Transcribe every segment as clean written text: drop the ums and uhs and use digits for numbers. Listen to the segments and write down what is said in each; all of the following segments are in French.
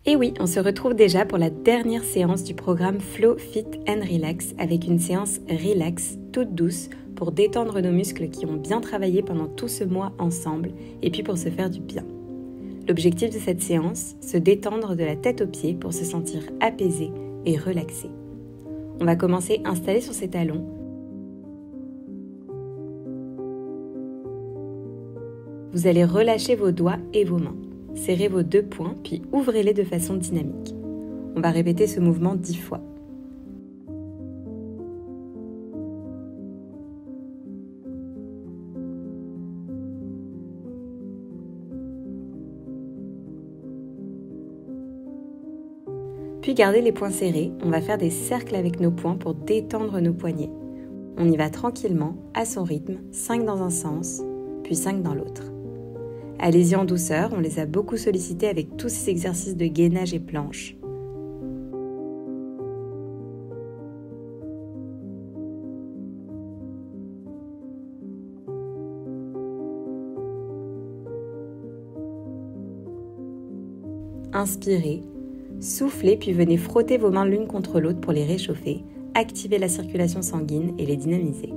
Et oui, on se retrouve déjà pour la dernière séance du programme Flow Fit and Relax avec une séance relax, toute douce, pour détendre nos muscles qui ont bien travaillé pendant tout ce mois ensemble et puis pour se faire du bien. L'objectif de cette séance, se détendre de la tête aux pieds pour se sentir apaisé et relaxé. On va commencer installé sur ses talons. Vous allez relâcher vos doigts et vos mains. Serrez vos 2 poings, puis ouvrez-les de façon dynamique. On va répéter ce mouvement 10 fois. Puis gardez les poings serrés, on va faire des cercles avec nos poings pour détendre nos poignets. On y va tranquillement, à son rythme, 5 dans un sens, puis 5 dans l'autre. Allez-y en douceur, on les a beaucoup sollicités avec tous ces exercices de gainage et planche. Inspirez, soufflez puis venez frotter vos mains l'une contre l'autre pour les réchauffer, activer la circulation sanguine et les dynamiser.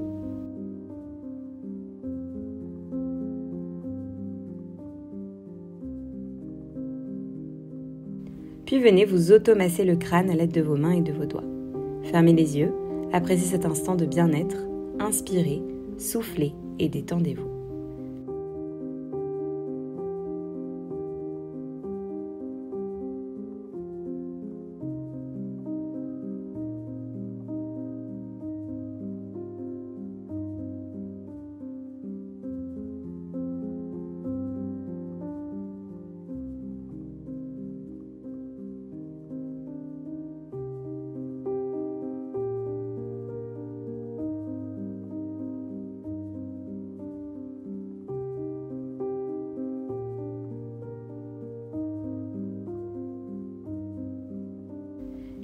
Puis venez vous automasser le crâne à l'aide de vos mains et de vos doigts. Fermez les yeux, appréciez cet instant de bien-être, inspirez, soufflez et détendez-vous.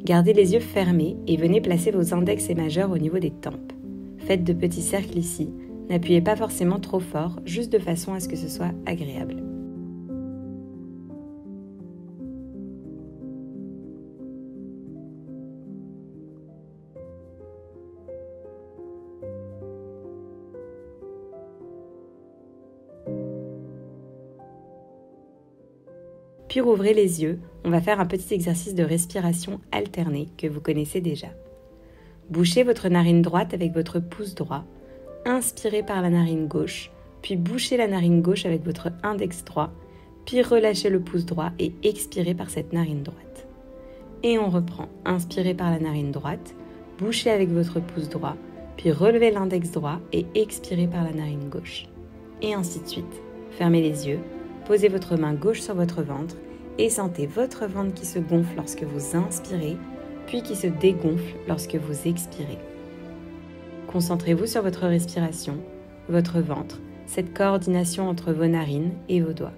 Gardez les yeux fermés et venez placer vos index et majeurs au niveau des tempes. Faites de petits cercles ici, n'appuyez pas forcément trop fort, juste de façon à ce que ce soit agréable. Puis rouvrez les yeux, on va faire un petit exercice de respiration alternée que vous connaissez déjà. Bouchez votre narine droite avec votre pouce droit, inspirez par la narine gauche, puis bouchez la narine gauche avec votre index droit, puis relâchez le pouce droit et expirez par cette narine droite. Et on reprend, inspirez par la narine droite, bouchez avec votre pouce droit, puis relevez l'index droit et expirez par la narine gauche. Et ainsi de suite. Fermez les yeux. Posez votre main gauche sur votre ventre et sentez votre ventre qui se gonfle lorsque vous inspirez, puis qui se dégonfle lorsque vous expirez. Concentrez-vous sur votre respiration, votre ventre, cette coordination entre vos narines et vos doigts.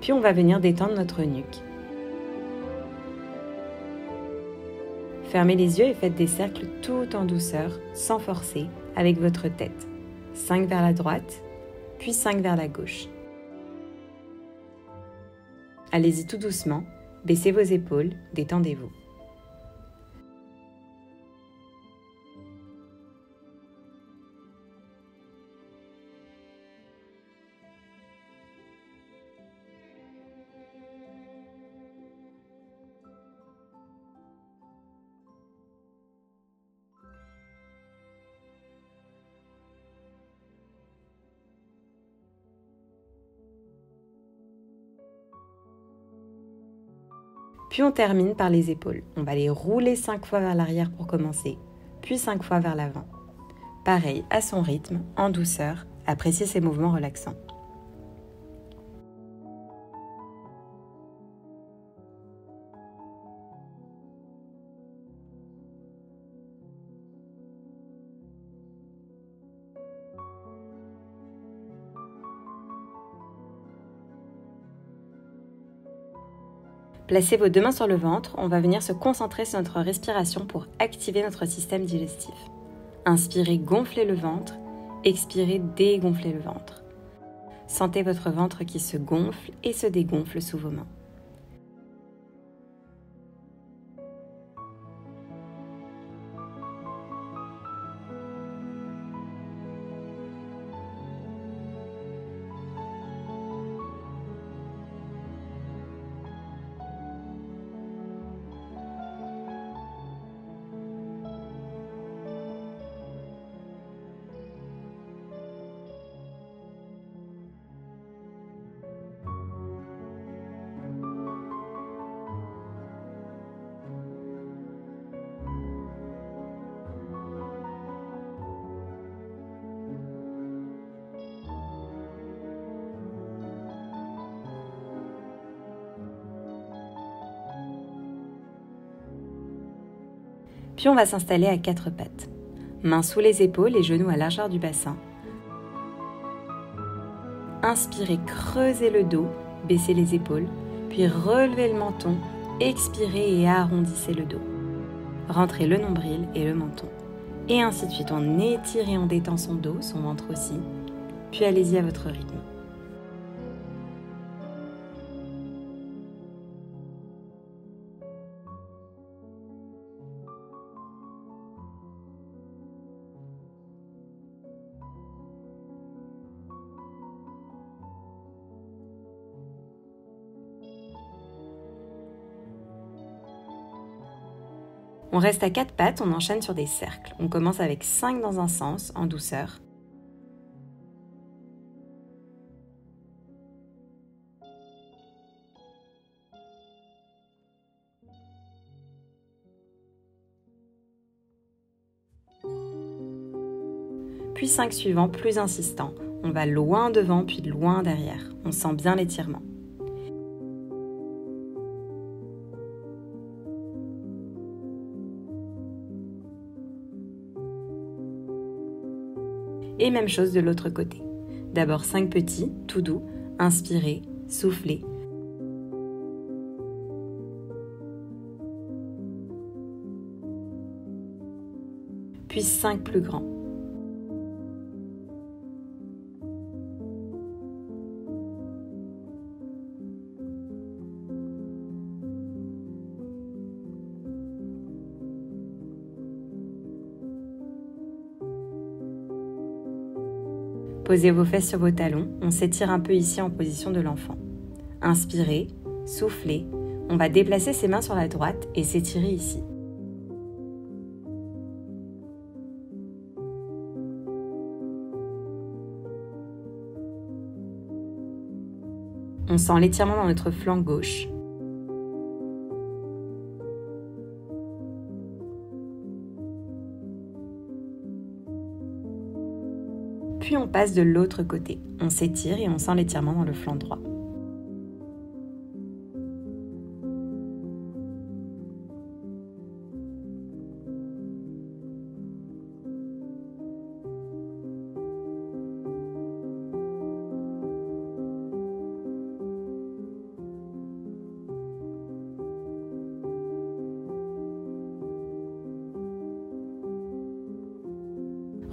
Puis on va venir détendre notre nuque. Fermez les yeux et faites des cercles tout en douceur, sans forcer, avec votre tête. 5 vers la droite, puis 5 vers la gauche. Allez-y tout doucement, baissez vos épaules, détendez-vous. Puis on termine par les épaules. On va les rouler 5 fois vers l'arrière pour commencer, puis 5 fois vers l'avant. Pareil, à son rythme, en douceur, appréciez ces mouvements relaxants. Placez vos deux mains sur le ventre, on va venir se concentrer sur notre respiration pour activer notre système digestif. Inspirez, gonflez le ventre, expirez, dégonflez le ventre. Sentez votre ventre qui se gonfle et se dégonfle sous vos mains. Puis on va s'installer à 4 pattes. Mains sous les épaules et genoux à largeur du bassin. Inspirez, creusez le dos, baissez les épaules, puis relevez le menton, expirez et arrondissez le dos. Rentrez le nombril et le menton. Et ainsi de suite, on étire et on détend son dos, son ventre aussi. Puis allez-y à votre rythme. On reste à 4 pattes, on enchaîne sur des cercles. On commence avec 5 dans un sens, en douceur. Puis 5 suivants, plus insistants. On va loin devant, puis loin derrière. On sent bien l'étirement. Et même chose de l'autre côté. D'abord 5 petits, tout doux, inspirez, soufflez. Puis 5 plus grands. Posez vos fesses sur vos talons, on s'étire un peu ici en position de l'enfant. Inspirez, soufflez, on va déplacer ses mains sur la droite et s'étirer ici. On sent l'étirement dans notre flanc gauche. Puis on passe de l'autre côté. On s'étire et on sent l'étirement dans le flanc droit.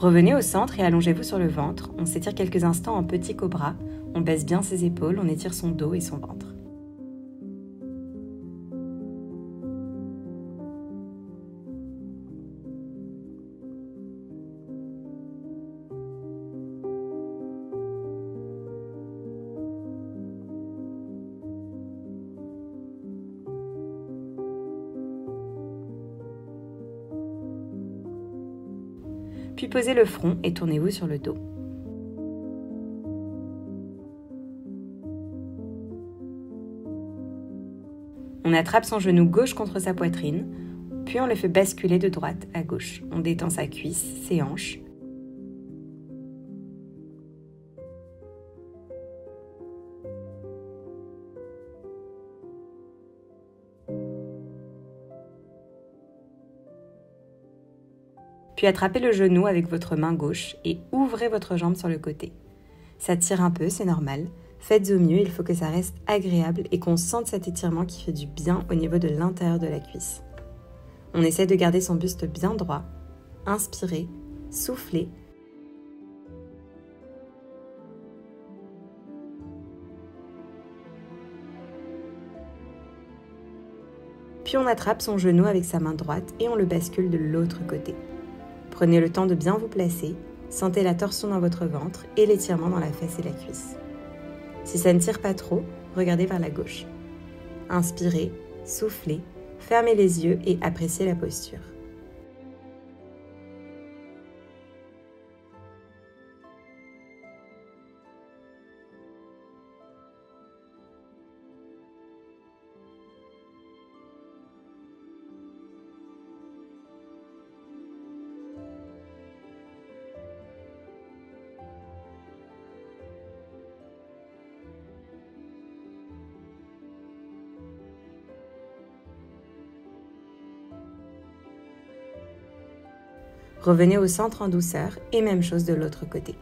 Revenez au centre et allongez-vous sur le ventre. On s'étire quelques instants en petit cobra. On baisse bien ses épaules, on étire son dos et son ventre. Puis posez le front et tournez-vous sur le dos. On attrape son genou gauche contre sa poitrine, puis on le fait basculer de droite à gauche. On détend sa cuisse, ses hanches. Puis attrapez le genou avec votre main gauche et ouvrez votre jambe sur le côté. Ça tire un peu, c'est normal. Faites au mieux, il faut que ça reste agréable et qu'on sente cet étirement qui fait du bien au niveau de l'intérieur de la cuisse. On essaie de garder son buste bien droit. Inspirez, soufflez. Puis on attrape son genou avec sa main droite et on le bascule de l'autre côté. Prenez le temps de bien vous placer, sentez la torsion dans votre ventre et l'étirement dans la fesse et la cuisse. Si ça ne tire pas trop, regardez vers la gauche. Inspirez, soufflez, fermez les yeux et appréciez la posture. Revenez au centre en douceur et même chose de l'autre côté.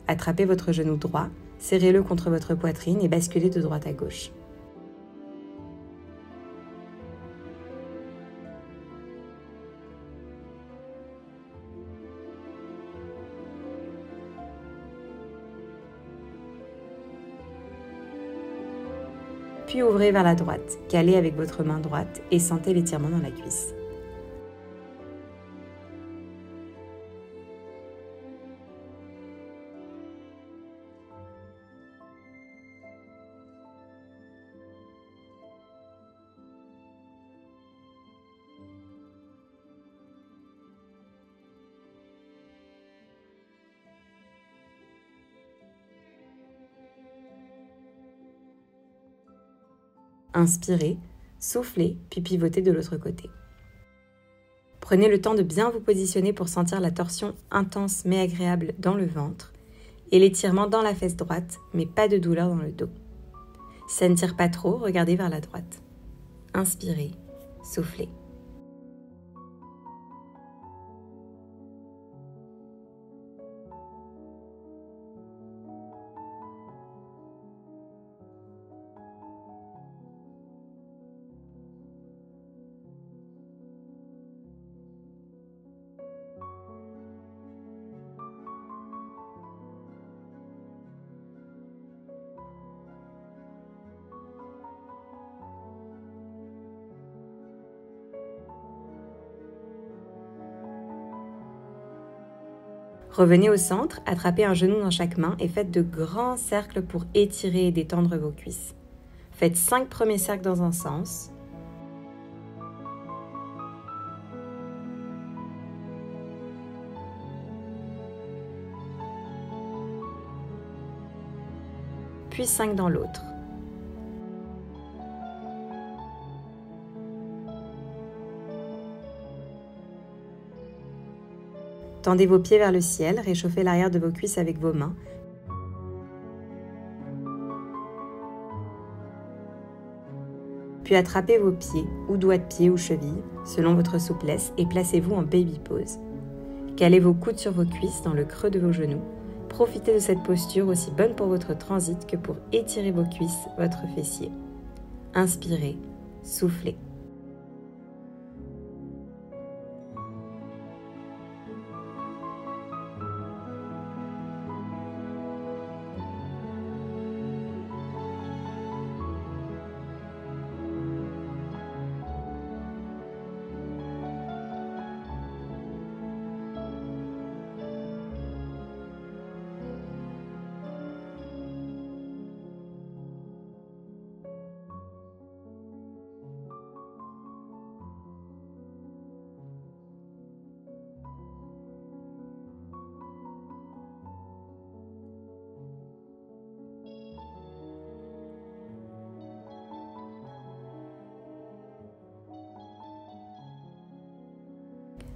Attrapez votre genou droit, serrez-le contre votre poitrine et basculez de droite à gauche. Puis ouvrez vers la droite, calez avec votre main droite et sentez l'étirement dans la cuisse. Inspirez, soufflez, puis pivotez de l'autre côté. Prenez le temps de bien vous positionner pour sentir la torsion intense mais agréable dans le ventre et l'étirement dans la fesse droite, mais pas de douleur dans le dos. Si ça ne tire pas trop, regardez vers la droite. Inspirez, soufflez. Revenez au centre, attrapez un genou dans chaque main et faites de grands cercles pour étirer et détendre vos cuisses. Faites 5 premiers cercles dans un sens. Puis 5 dans l'autre. Tendez vos pieds vers le ciel, réchauffez l'arrière de vos cuisses avec vos mains. Puis attrapez vos pieds, ou doigts de pied ou chevilles, selon votre souplesse, et placez-vous en baby pose. Calez vos coudes sur vos cuisses dans le creux de vos genoux. Profitez de cette posture aussi bonne pour votre transit que pour étirer vos cuisses, votre fessier. Inspirez, soufflez.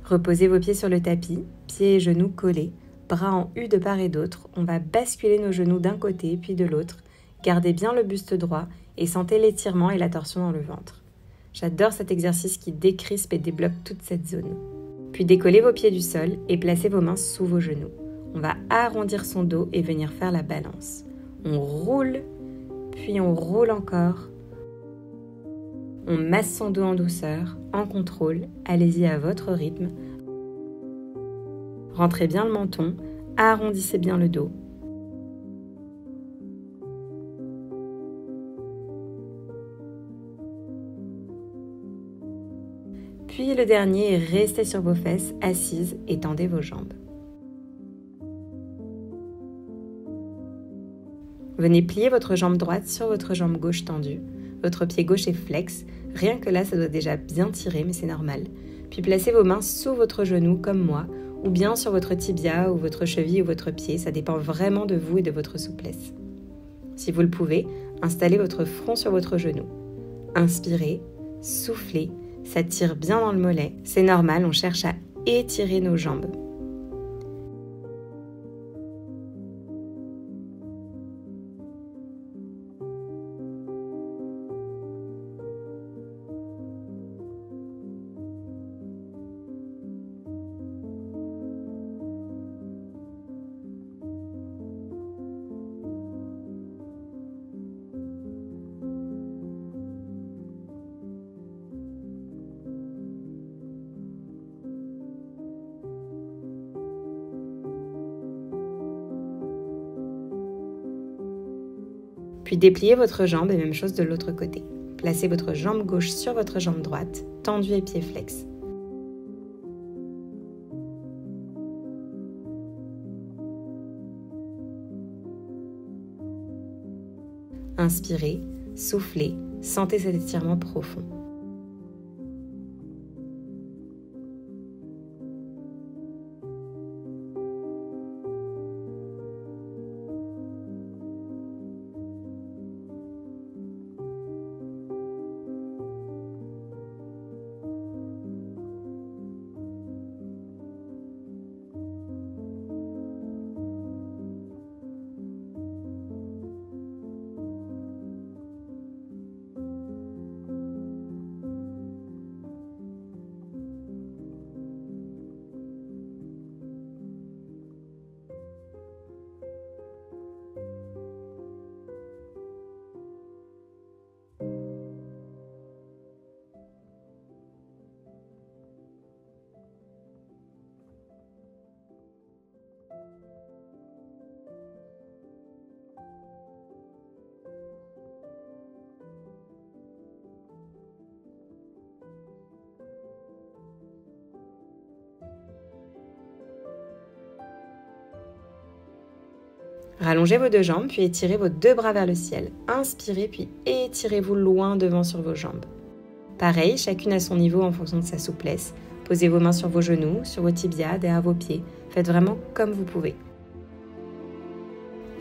Reposez vos pieds sur le tapis, pieds et genoux collés, bras en U de part et d'autre. On va basculer nos genoux d'un côté puis de l'autre. Gardez bien le buste droit et sentez l'étirement et la torsion dans le ventre. J'adore cet exercice qui décrispe et débloque toute cette zone. Puis décollez vos pieds du sol et placez vos mains sous vos genoux. On va arrondir son dos et venir faire la balance. On roule, puis on roule encore. On masse son dos en douceur, en contrôle. Allez-y à votre rythme. Rentrez bien le menton, arrondissez bien le dos. Puis le dernier, restez sur vos fesses, assises et tendez vos jambes. Venez plier votre jambe droite sur votre jambe gauche tendue. Votre pied gauche est flex. Rien que là, ça doit déjà bien tirer, mais c'est normal. Puis placez vos mains sous votre genou, comme moi, ou bien sur votre tibia ou votre cheville ou votre pied. Ça dépend vraiment de vous et de votre souplesse. Si vous le pouvez, installez votre front sur votre genou. Inspirez, soufflez. Ça tire bien dans le mollet. C'est normal, on cherche à étirer nos jambes. Puis dépliez votre jambe et même chose de l'autre côté. Placez votre jambe gauche sur votre jambe droite, tendue et pied flex. Inspirez, soufflez, sentez cet étirement profond. Rallongez vos deux jambes, puis étirez vos deux bras vers le ciel. Inspirez, puis étirez-vous loin devant sur vos jambes. Pareil, chacune à son niveau en fonction de sa souplesse. Posez vos mains sur vos genoux, sur vos tibias, derrière vos pieds. Faites vraiment comme vous pouvez.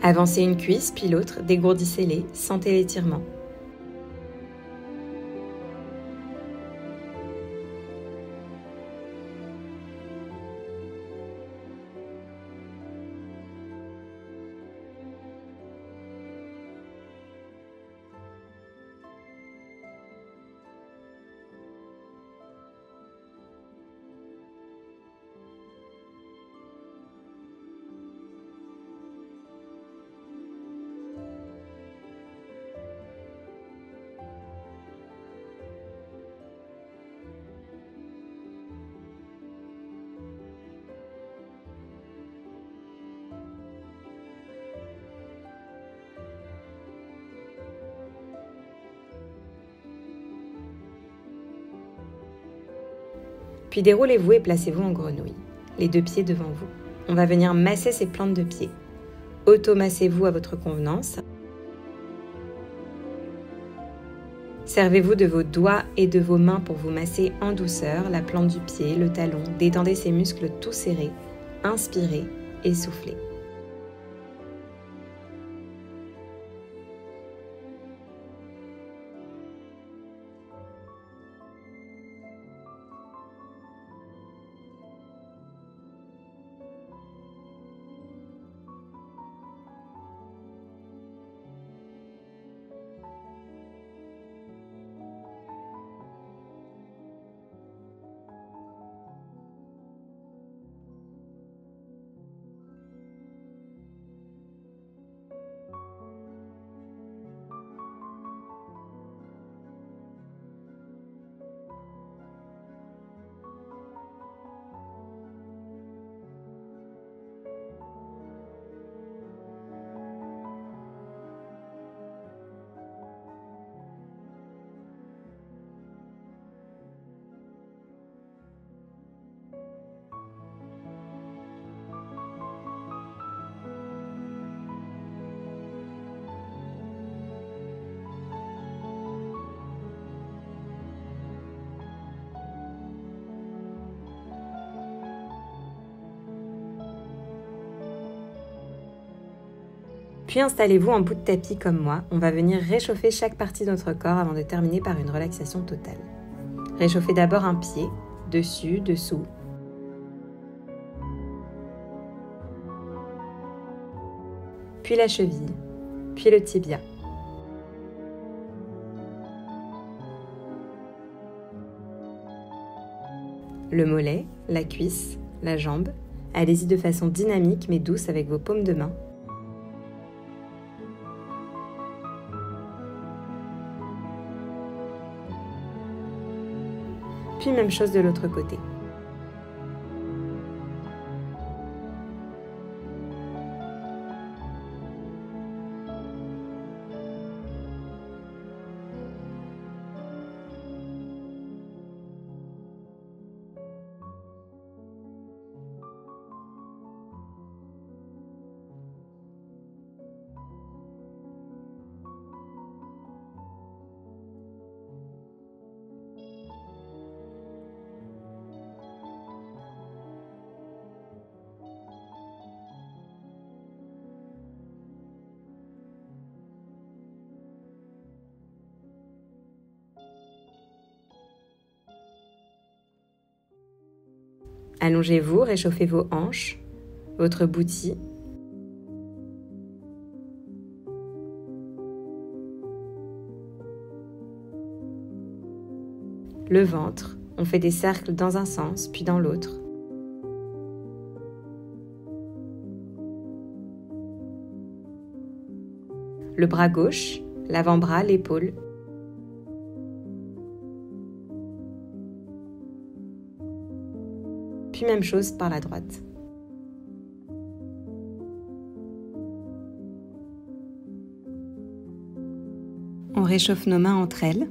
Avancez une cuisse, puis l'autre, dégourdissez-les, sentez l'étirement. Puis déroulez-vous et placez-vous en grenouille, les deux pieds devant vous. On va venir masser ces plantes de pieds. Auto-massez-vous à votre convenance. Servez-vous de vos doigts et de vos mains pour vous masser en douceur la plante du pied, le talon. Détendez ces muscles tout serrés. Inspirez et soufflez. Puis installez-vous en bout de tapis comme moi. On va venir réchauffer chaque partie de notre corps avant de terminer par une relaxation totale. Réchauffez d'abord un pied, dessus, dessous. Puis la cheville, puis le tibia. Le mollet, la cuisse, la jambe. Allez-y de façon dynamique mais douce avec vos paumes de main. Puis même chose de l'autre côté. Allongez-vous, réchauffez vos hanches, votre bouti. Le ventre, on fait des cercles dans un sens, puis dans l'autre. Le bras gauche, l'avant-bras, l'épaule. Puis même chose par la droite. On réchauffe nos mains entre elles.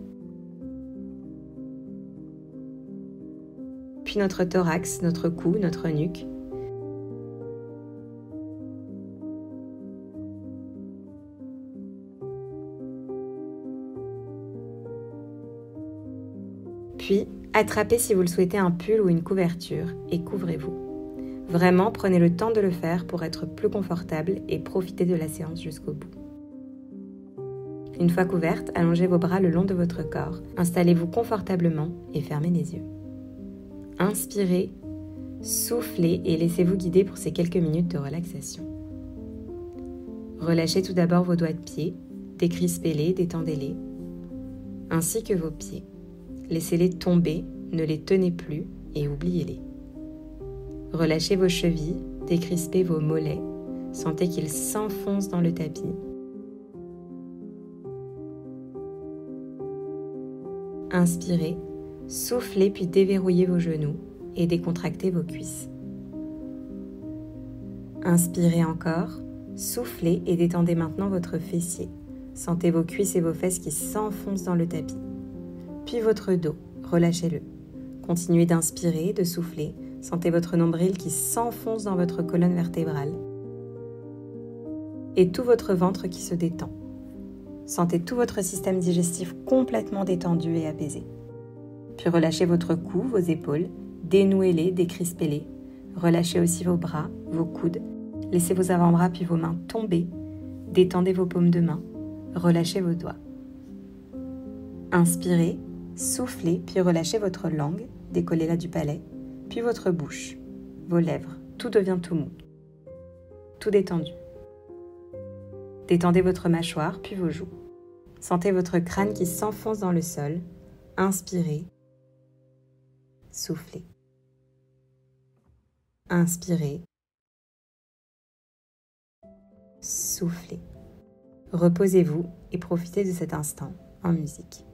Puis notre thorax, notre cou, notre nuque. Puis, attrapez si vous le souhaitez un pull ou une couverture et couvrez-vous. Vraiment, prenez le temps de le faire pour être plus confortable et profitez de la séance jusqu'au bout. Une fois couverte, allongez vos bras le long de votre corps, installez-vous confortablement et fermez les yeux. Inspirez, soufflez et laissez-vous guider pour ces quelques minutes de relaxation. Relâchez tout d'abord vos doigts de pied, décrispez-les, détendez-les, ainsi que vos pieds. Laissez-les tomber, ne les tenez plus et oubliez-les. Relâchez vos chevilles, décrispez vos mollets, sentez qu'ils s'enfoncent dans le tapis. Inspirez, soufflez puis déverrouillez vos genoux et décontractez vos cuisses. Inspirez encore, soufflez et détendez maintenant votre fessier. Sentez vos cuisses et vos fesses qui s'enfoncent dans le tapis. Puis votre dos, relâchez-le. Continuez d'inspirer, de souffler. Sentez votre nombril qui s'enfonce dans votre colonne vertébrale. Et tout votre ventre qui se détend. Sentez tout votre système digestif complètement détendu et apaisé. Puis relâchez votre cou, vos épaules, dénouez-les, décrispez-les. Relâchez aussi vos bras, vos coudes. Laissez vos avant-bras puis vos mains tomber. Détendez vos paumes de main. Relâchez vos doigts. Inspirez, soufflez, puis relâchez votre langue, décollez-la du palais, puis votre bouche, vos lèvres. Tout devient tout mou. Tout détendu. Détendez votre mâchoire, puis vos joues. Sentez votre crâne qui s'enfonce dans le sol. Inspirez. Soufflez. Inspirez. Soufflez. Reposez-vous et profitez de cet instant en musique.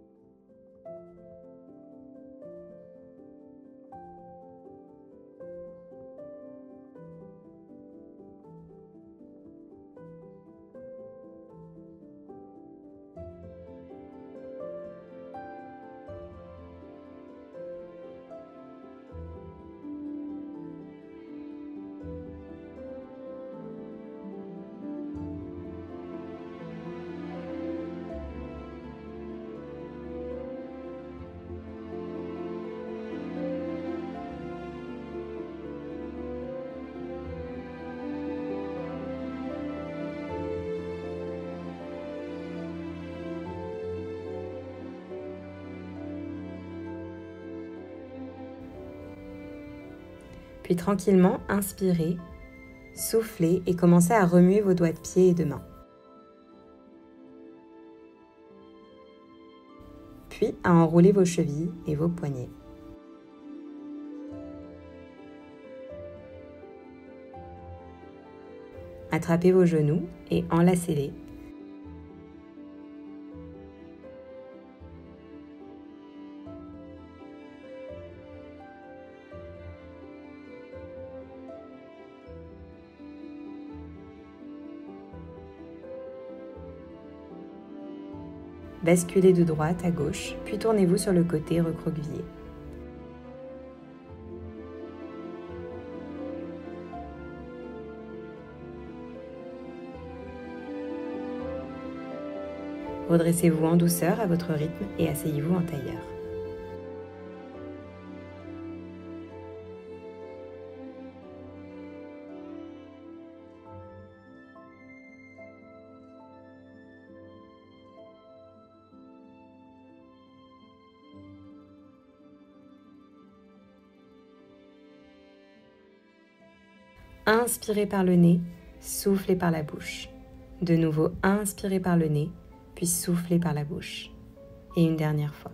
Puis tranquillement, inspirez, soufflez et commencez à remuer vos doigts de pied et de main. Puis à enrouler vos chevilles et vos poignets. Attrapez vos genoux et enlacez-les. Basculez de droite à gauche, puis tournez-vous sur le côté recroquevillé. Redressez-vous en douceur à votre rythme et asseyez-vous en tailleur. Inspirez par le nez, soufflez par la bouche. De nouveau, inspirez par le nez, puis soufflez par la bouche. Et une dernière fois.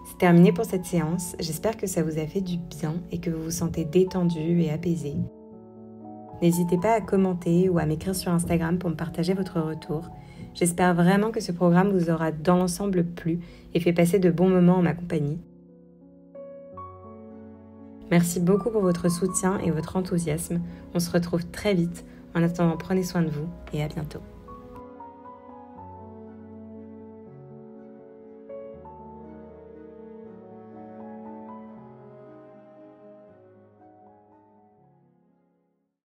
C'est terminé pour cette séance. J'espère que ça vous a fait du bien et que vous vous sentez détendu et apaisé. N'hésitez pas à commenter ou à m'écrire sur Instagram pour me partager votre retour. J'espère vraiment que ce programme vous aura dans l'ensemble plu et fait passer de bons moments en ma compagnie. Merci beaucoup pour votre soutien et votre enthousiasme. On se retrouve très vite. En attendant, prenez soin de vous et à bientôt.